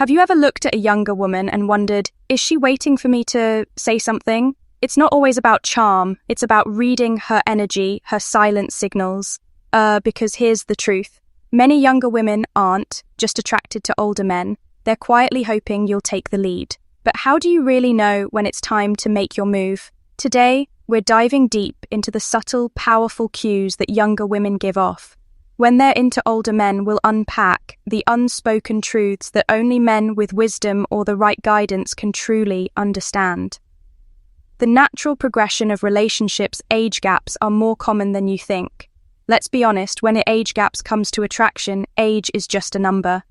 Have you ever looked at a younger woman and wondered, is she waiting for me to say something? It's not always about charm, it's about reading her energy, her silent signals. Because here's the truth. Many younger women aren't just attracted to older men, they're quietly hoping you'll take the lead. But how do you really know when it's time to make your move? Today, we're diving deep into the subtle, powerful cues that younger women give off. When they're into older men, we'll unpack the unspoken truths that only men with wisdom or the right guidance can truly understand. The natural progression of relationships' age gaps are more common than you think. Let's be honest, when age gaps comes to attraction, age is just a number.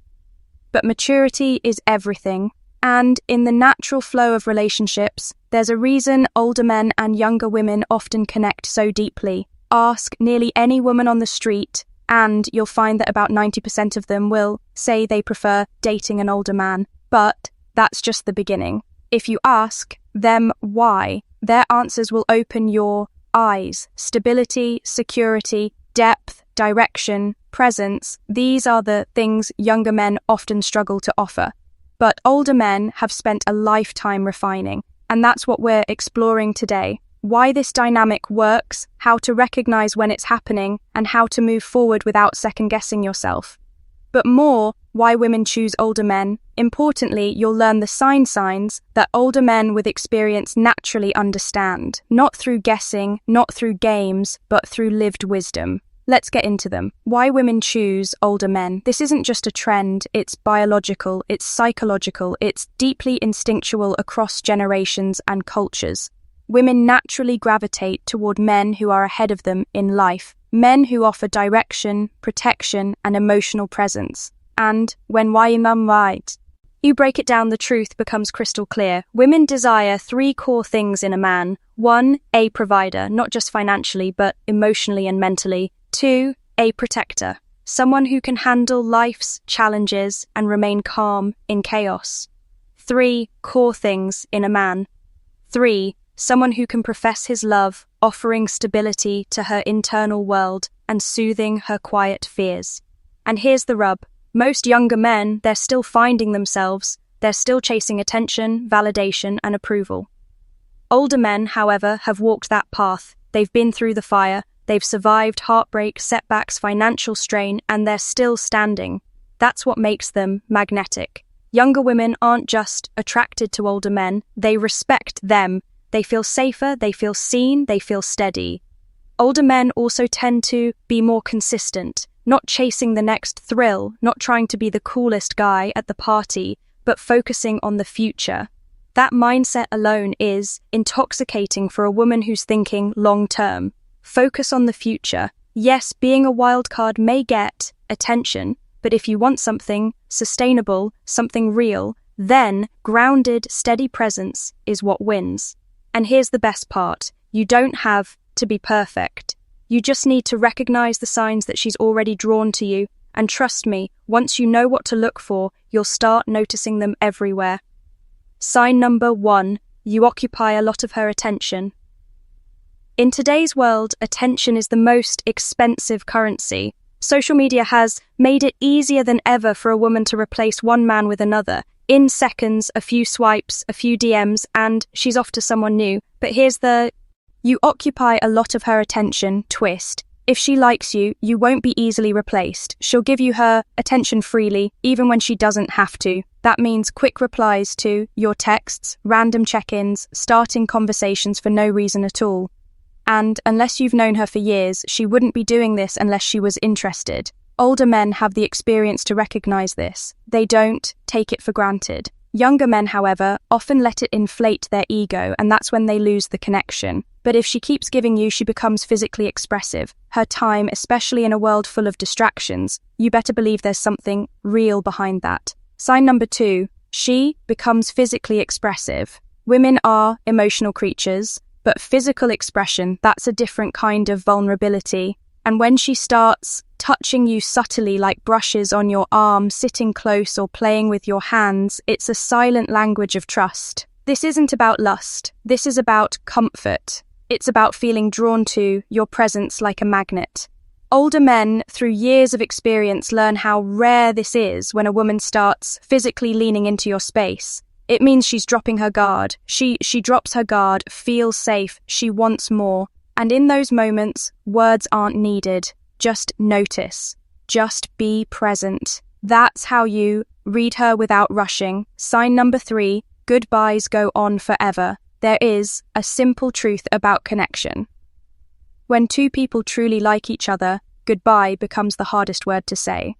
But maturity is everything. And in the natural flow of relationships, there's a reason older men and younger women often connect so deeply. Ask nearly any woman on the street, and you'll find that about 90% of them will say they prefer dating an older man. But that's just the beginning. If you ask them why, their answers will open your eyes. Stability, security, depth, direction, presence, these are the things younger men often struggle to offer. But older men have spent a lifetime refining, and that's what we're exploring today. Why this dynamic works, how to recognize when it's happening, and how to move forward without second-guessing yourself. But more, why women choose older men. Importantly, you'll learn the signs that older men with experience naturally understand, not through guessing, not through games, but through lived wisdom. Let's get into them. Why women choose older men. This isn't just a trend, it's biological, it's psychological, it's deeply instinctual across generations and cultures. Women naturally gravitate toward men who are ahead of them in life, men who offer direction, protection, and emotional presence. And when right, you break it down, the truth becomes crystal clear. Women desire 3 core things in a man. 1, a provider, not just financially, but emotionally and mentally. 2, a protector, someone who can handle life's challenges and remain calm in chaos. 3, core things in a man. 3, someone who can profess his love, offering stability to her internal world and soothing her quiet fears. And here's the rub. Most younger men, they're still finding themselves, they're still chasing attention, validation, and approval. Older men, however, have walked that path. They've been through the fire, they've survived heartbreak, setbacks, financial strain, and they're still standing. That's what makes them magnetic. Younger women aren't just attracted to older men, they respect them. They feel safer, they feel seen, they feel steady. Older men also tend to be more consistent, not chasing the next thrill, not trying to be the coolest guy at the party, but focusing on the future. That mindset alone is intoxicating for a woman who's thinking long-term. Focus on the future. Yes, being a wild card may get attention, but if you want something sustainable, something real, then grounded, steady presence is what wins. And here's the best part. You don't have to be perfect. You just need to recognize the signs that she's already drawn to you. And trust me, once you know what to look for, you'll start noticing them everywhere. Sign number 1, you occupy a lot of her attention. In today's world, attention is the most expensive currency. Social media has made it easier than ever for a woman to replace one man with another. In seconds, a few swipes, a few DMs, and she's off to someone new. But here's the you occupy a lot of her attention twist. If she likes you, you won't be easily replaced. She'll give you her attention freely, even when she doesn't have to. That means quick replies to your texts, random check-ins, starting conversations for no reason at all. And unless you've known her for years, she wouldn't be doing this unless she was interested. Older men have the experience to recognize this. They don't take it for granted. Younger men, however, often let it inflate their ego, and that's when they lose the connection. But if she keeps giving you, she becomes physically expressive. Her time, especially in a world full of distractions, you better believe there's something real behind that. Sign number 2, she becomes physically expressive. Women are emotional creatures, but physical expression, that's a different kind of vulnerability. And when she starts touching you subtly like brushes on your arm, sitting close or playing with your hands, it's a silent language of trust. This isn't about lust. This is about comfort. It's about feeling drawn to your presence like a magnet. Older men, through years of experience, learn how rare this is when a woman starts physically leaning into your space. It means she's dropping her guard. She drops her guard, feels safe, she wants more. And in those moments, words aren't needed. Just notice. Just be present. That's how you read her without rushing. Sign number 3, goodbyes go on forever. There is a simple truth about connection. When two people truly like each other, goodbye becomes the hardest word to say.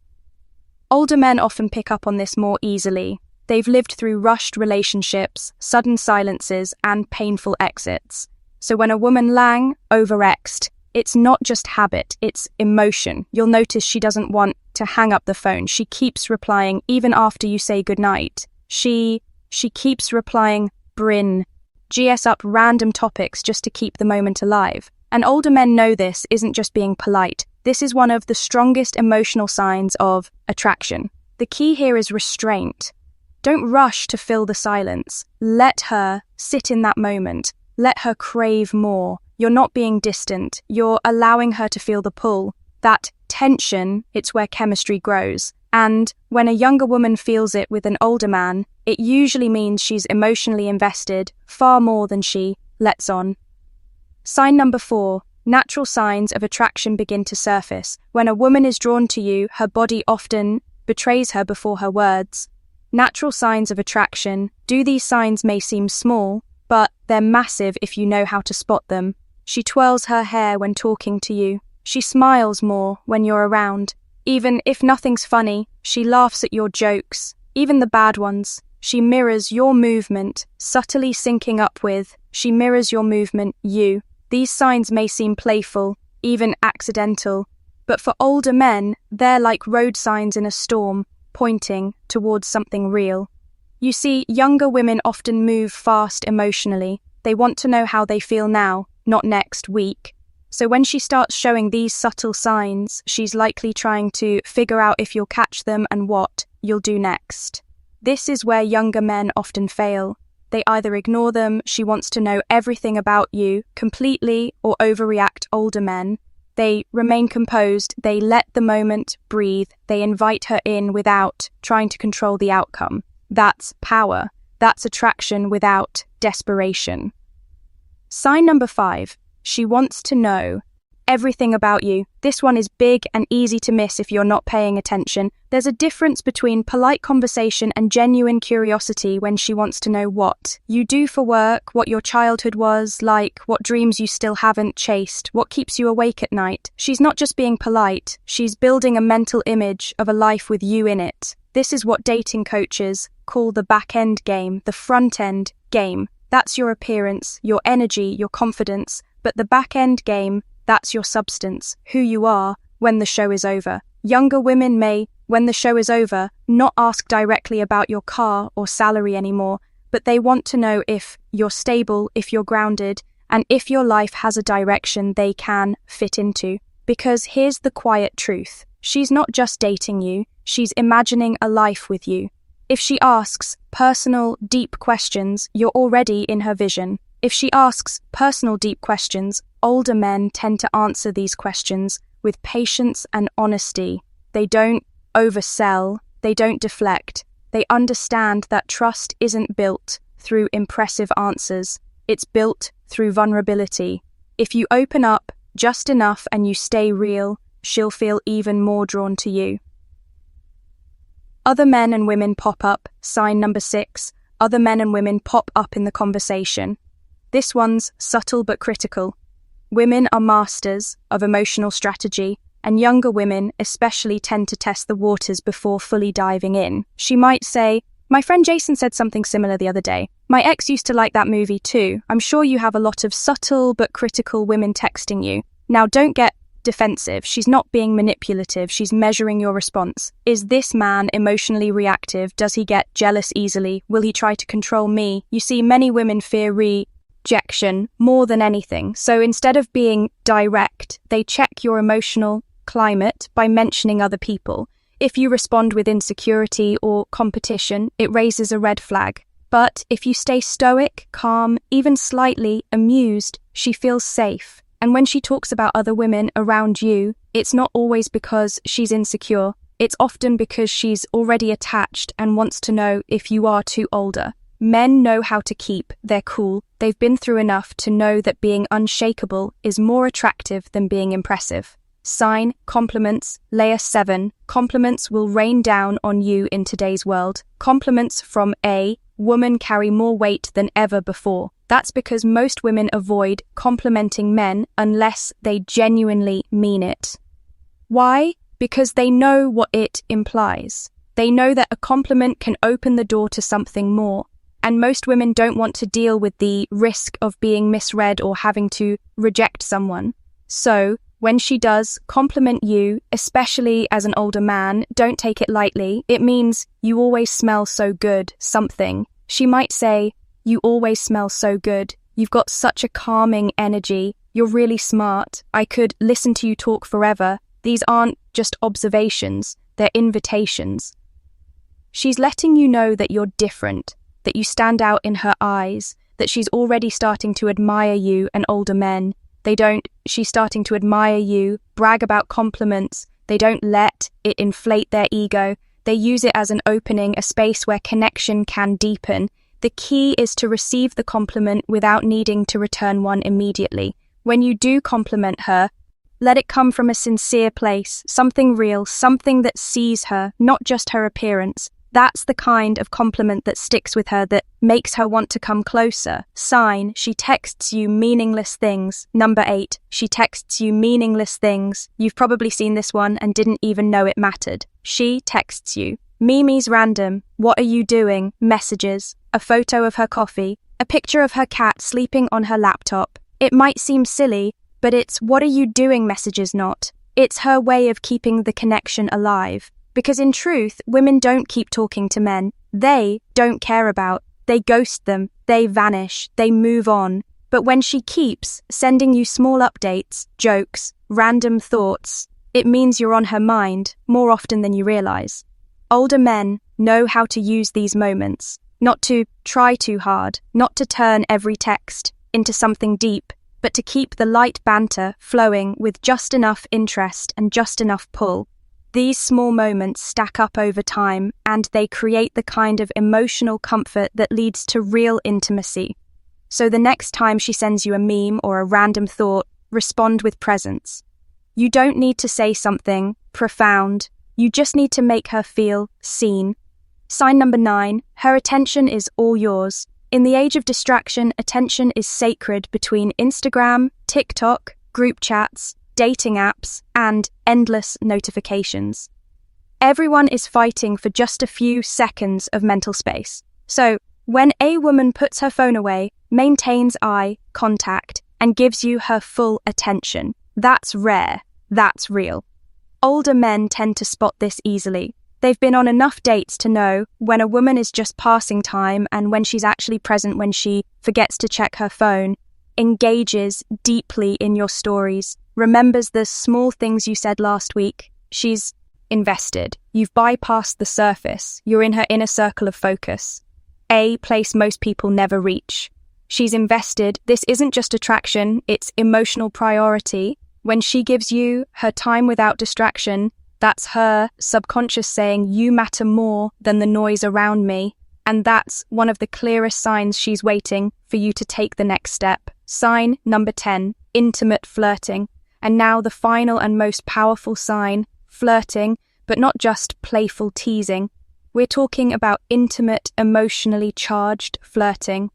Older men often pick up on this more easily. They've lived through rushed relationships, sudden silences, and painful exits. So when a woman overexed, it's not just habit, it's emotion. You'll notice she doesn't want to hang up the phone. She keeps replying even after you say goodnight. She keeps replying, Bryn, GS up random topics just to keep the moment alive. And older men know this isn't just being polite. This is one of the strongest emotional signs of attraction. The key here is restraint. Don't rush to fill the silence. Let her sit in that moment. Let her crave more. You're not being distant. You're allowing her to feel the pull. That tension, it's where chemistry grows. And when a younger woman feels it with an older man, it usually means she's emotionally invested far more than she lets on. Sign number 4, natural signs of attraction begin to surface. When a woman is drawn to you, her body often betrays her before her words. Natural signs of attraction. These signs may seem small, but they're massive if you know how to spot them. She twirls her hair when talking to you. She smiles more when you're around. Even if nothing's funny, she laughs at your jokes, even the bad ones. She mirrors your movement, subtly syncing up with. She mirrors your movement, you. These signs may seem playful, even accidental, but for older men, they're like road signs in a storm, pointing towards something real. You see, younger women often move fast emotionally. They want to know how they feel now, not next week. So when she starts showing these subtle signs, she's likely trying to figure out if you'll catch them and what you'll do next. This is where younger men often fail. They either ignore them, she wants to know everything about you completely, or overreact. Older men, they remain composed, they let the moment breathe, they invite her in without trying to control the outcome. That's power. That's attraction without desperation. Sign number 5. She wants to know everything about you. This one is big and easy to miss if you're not paying attention. There's a difference between polite conversation and genuine curiosity when she wants to know what you do for work, what your childhood was like, what dreams you still haven't chased, what keeps you awake at night. She's not just being polite, she's building a mental image of a life with you in it. This is what dating coaches call the back-end game, the front-end game. That's your appearance, your energy, your confidence. But the back-end game, that's your substance, who you are when the show is over. Younger women may, when the show is over, not ask directly about your car or salary anymore, but they want to know if you're stable, if you're grounded, and if your life has a direction they can fit into. Because here's the quiet truth. She's not just dating you, she's imagining a life with you. If she asks personal, deep questions, you're already in her vision. If she asks personal, deep questions, older men tend to answer these questions with patience and honesty. They don't oversell, they don't deflect. They understand that trust isn't built through impressive answers, it's built through vulnerability. If you open up just enough and you stay real, she'll feel even more drawn to you. Other men and women pop up. Sign number 6. Other men and women pop up in the conversation. This one's subtle but critical. Women are masters of emotional strategy, and younger women especially tend to test the waters before fully diving in. She might say, "My friend Jason said something similar the other day. My ex used to like that movie too. I'm sure you have a lot of subtle but critical women texting you." Now don't get defensive. She's not being manipulative. She's measuring your response. Is this man emotionally reactive? Does he get jealous easily? Will he try to control me? You see, many women fear rejection more than anything. So instead of being direct, they check your emotional climate by mentioning other people. If you respond with insecurity or competition, it raises a red flag. But if you stay stoic, calm, even slightly amused, she feels safe. And when she talks about other women around you, it's not always because she's insecure. It's often because she's already attached and wants to know if you are too older. Men know how to keep their cool. They've been through enough to know that being unshakable is more attractive than being impressive. Sign, compliments, layer 7. Compliments will rain down on you in today's world. Compliments from a woman carry more weight than ever before. That's because most women avoid complimenting men unless they genuinely mean it. Why? Because they know what it implies. They know that a compliment can open the door to something more. And most women don't want to deal with the risk of being misread or having to reject someone. So, when she does compliment you, especially as an older man, don't take it lightly. It means you always smell so good, something. She might say, you always smell so good. You've got such a calming energy. You're really smart. I could listen to you talk forever. These aren't just observations, they're invitations. She's letting you know that you're different, that you stand out in her eyes, that she's already starting to admire you and older men. She's starting to admire you, brag about compliments. They don't let it inflate their ego. They use it as an opening, a space where connection can deepen. The key is to receive the compliment without needing to return one immediately. When you do compliment her, let it come from a sincere place, something real, something that sees her, not just her appearance. That's the kind of compliment that sticks with her, that makes her want to come closer. Sign, she texts you meaningless things. Number 8, she texts you meaningless things. You've probably seen this one and didn't even know it mattered. She texts you. Mimi's random. What are you doing? Messages. A photo of her coffee. A picture of her cat sleeping on her laptop. It might seem silly, but it's what are you doing messages not. It's her way of keeping the connection alive. Because in truth, women don't keep talking to men. They don't care about. They ghost them. They vanish. They move on. But when she keeps sending you small updates, jokes, random thoughts, it means you're on her mind more often than you realize. Older men know how to use these moments, not to try too hard, not to turn every text into something deep, but to keep the light banter flowing with just enough interest and just enough pull. These small moments stack up over time, and they create the kind of emotional comfort that leads to real intimacy. So the next time she sends you a meme or a random thought, respond with presence. You don't need to say something profound. You just need to make her feel seen. Sign number 9, her attention is all yours. In the age of distraction, attention is sacred between Instagram, TikTok, group chats, dating apps, and endless notifications. Everyone is fighting for just a few seconds of mental space. So, when a woman puts her phone away, maintains eye contact, and gives you her full attention, that's rare, that's real. Older men tend to spot this easily. They've been on enough dates to know when a woman is just passing time and when she's actually present, when she forgets to check her phone, engages deeply in your stories, remembers the small things you said last week. She's invested. You've bypassed the surface. You're in her inner circle of focus. A place most people never reach. She's invested. This isn't just attraction, it's emotional priority. When she gives you her time without distraction, that's her subconscious saying, you matter more than the noise around me. And that's one of the clearest signs she's waiting for you to take the next step. Sign number 10, intimate flirting. And now the final and most powerful sign, flirting, but not just playful teasing. We're talking about intimate, emotionally charged flirting.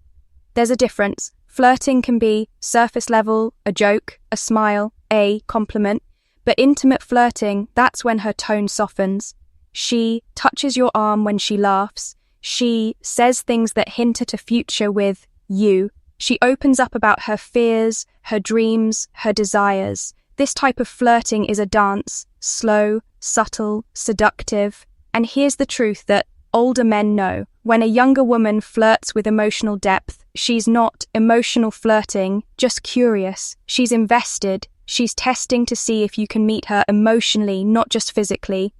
There's a difference. Flirting can be surface level, a joke, a smile, a compliment. But intimate flirting, that's when her tone softens. She touches your arm when she laughs. She says things that hint at a future with you. She opens up about her fears, her dreams, her desires. This type of flirting is a dance, slow, subtle, seductive. And here's the truth that older men know. When a younger woman flirts with emotional depth, she's not emotional flirting, just curious. She's invested. She's testing to see if you can meet her emotionally, not just physically.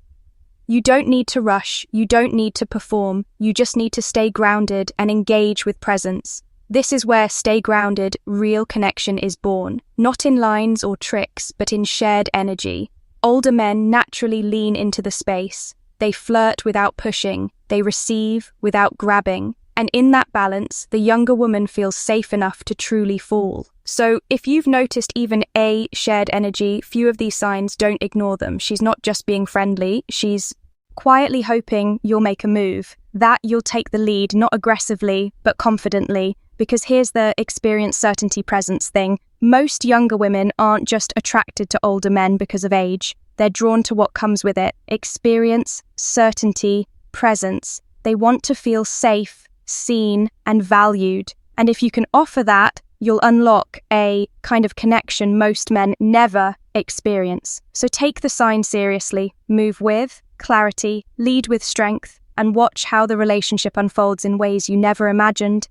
You don't need to rush. You don't need to perform. You just need to stay grounded and engage with presence. This is where stay grounded, real connection is born, not in lines or tricks, but in shared energy. Older men naturally lean into the space. They flirt without pushing, they receive without grabbing, and in that balance, the younger woman feels safe enough to truly fall. So, if you've noticed even a shared energy, few of these signs, don't ignore them. She's not just being friendly, she's quietly hoping you'll make a move. That you'll take the lead, not aggressively, but confidently. Because here's the experience, certainty, presence thing. Most younger women aren't just attracted to older men because of age. They're drawn to what comes with it. Experience, certainty, presence. They want to feel safe, seen, and valued. And if you can offer that, you'll unlock a kind of connection most men never experience. So take the sign seriously. Move with clarity, lead with strength, and watch how the relationship unfolds in ways you never imagined.